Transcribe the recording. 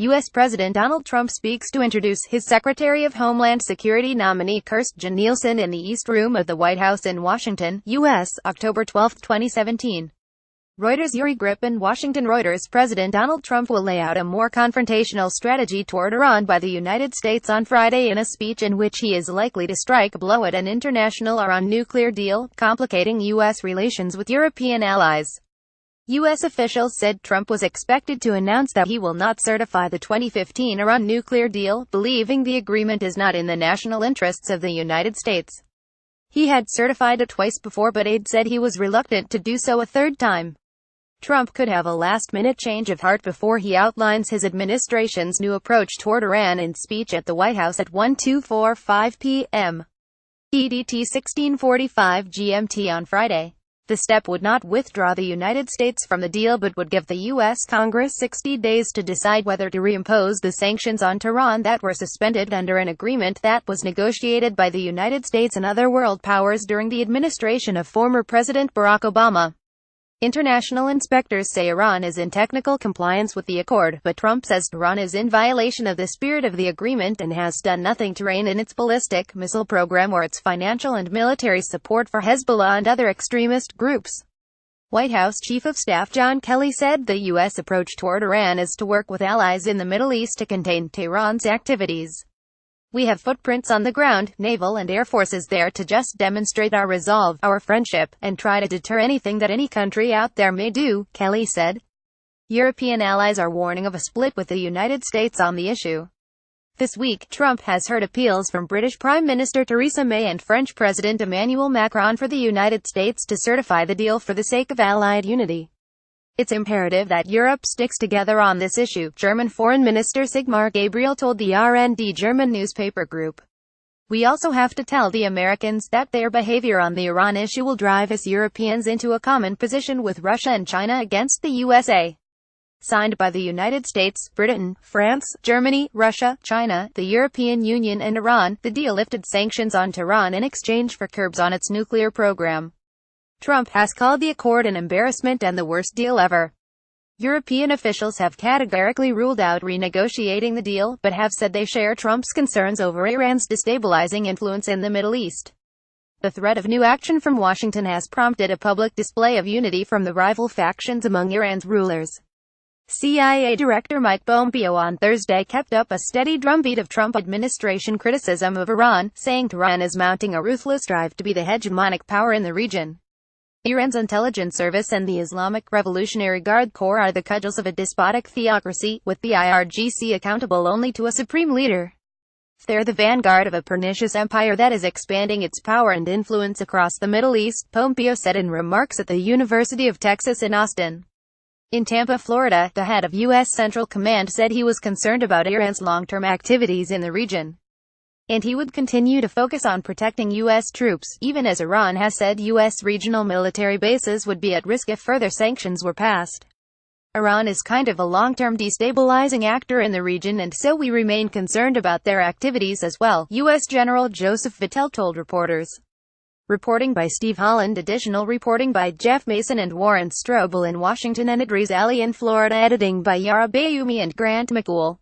U.S. President Donald Trump speaks to introduce his Secretary of Homeland Security nominee Kirstjen Nielsen in the East Room of the White House in Washington, U.S., October 12, 2017. Reuters. Yuri Grippin, Washington. Reuters. President Donald Trump will lay out a more confrontational strategy toward Iran by the United States on Friday in a speech in which he is likely to strike a blow at an international Iran nuclear deal, complicating U.S. relations with European allies. U.S. officials said Trump was expected to announce that he will not certify the 2015 Iran nuclear deal, believing the agreement is not in the national interests of the United States. He had certified it twice before, but aide said he was reluctant to do so a third time. Trump could have a last-minute change of heart before he outlines his administration's new approach toward Iran in speech at the White House at 12:45 p.m. EDT 1645 GMT on Friday. The step would not withdraw the United States from the deal but would give the U.S. Congress 60 days to decide whether to reimpose the sanctions on Tehran that were suspended under an agreement that was negotiated by the United States and other world powers during the administration of former President Barack Obama. International inspectors say Iran is in technical compliance with the accord, but Trump says Iran is in violation of the spirit of the agreement and has done nothing to rein in its ballistic missile program or its financial and military support for Hezbollah and other extremist groups. White House Chief of Staff John Kelly said the U.S. approach toward Iran is to work with allies in the Middle East to contain Tehran's activities. We have footprints on the ground, naval and air forces there to just demonstrate our resolve, our friendship, and try to deter anything that any country out there may do, Kelly said. European allies are warning of a split with the United States on the issue. This week, Trump has heard appeals from British Prime Minister Theresa May and French President Emmanuel Macron for the United States to certify the deal for the sake of Allied unity. It's imperative that Europe sticks together on this issue, German Foreign Minister Sigmar Gabriel told the RND German newspaper group. We also have to tell the Americans that their behavior on the Iran issue will drive us Europeans into a common position with Russia and China against the USA. Signed by the United States, Britain, France, Germany, Russia, China, the European Union and Iran, the deal lifted sanctions on Tehran in exchange for curbs on its nuclear program. Trump has called the accord an embarrassment and the worst deal ever. European officials have categorically ruled out renegotiating the deal, but have said they share Trump's concerns over Iran's destabilizing influence in the Middle East. The threat of new action from Washington has prompted a public display of unity from the rival factions among Iran's rulers. CIA Director Mike Pompeo on Thursday kept up a steady drumbeat of Trump administration criticism of Iran, saying Tehran is mounting a ruthless drive to be the hegemonic power in the region. Iran's intelligence service and the Islamic Revolutionary Guard Corps are the cudgels of a despotic theocracy, with the IRGC accountable only to a supreme leader. They're the vanguard of a pernicious empire that is expanding its power and influence across the Middle East, Pompeo said in remarks at the University of Texas in Austin. In Tampa, Florida, the head of U.S. Central Command said he was concerned about Iran's long-term activities in the region. And he would continue to focus on protecting U.S. troops, even as Iran has said U.S. regional military bases would be at risk if further sanctions were passed. Iran is kind of a long-term destabilizing actor in the region, and so we remain concerned about their activities as well, U.S. General Joseph Vittel told reporters. Reporting by Steve Holland. Additional reporting by Jeff Mason and Warren Strobel in Washington and Idris Ali in Florida. Editing by Yara Bayoumi and Grant McCool.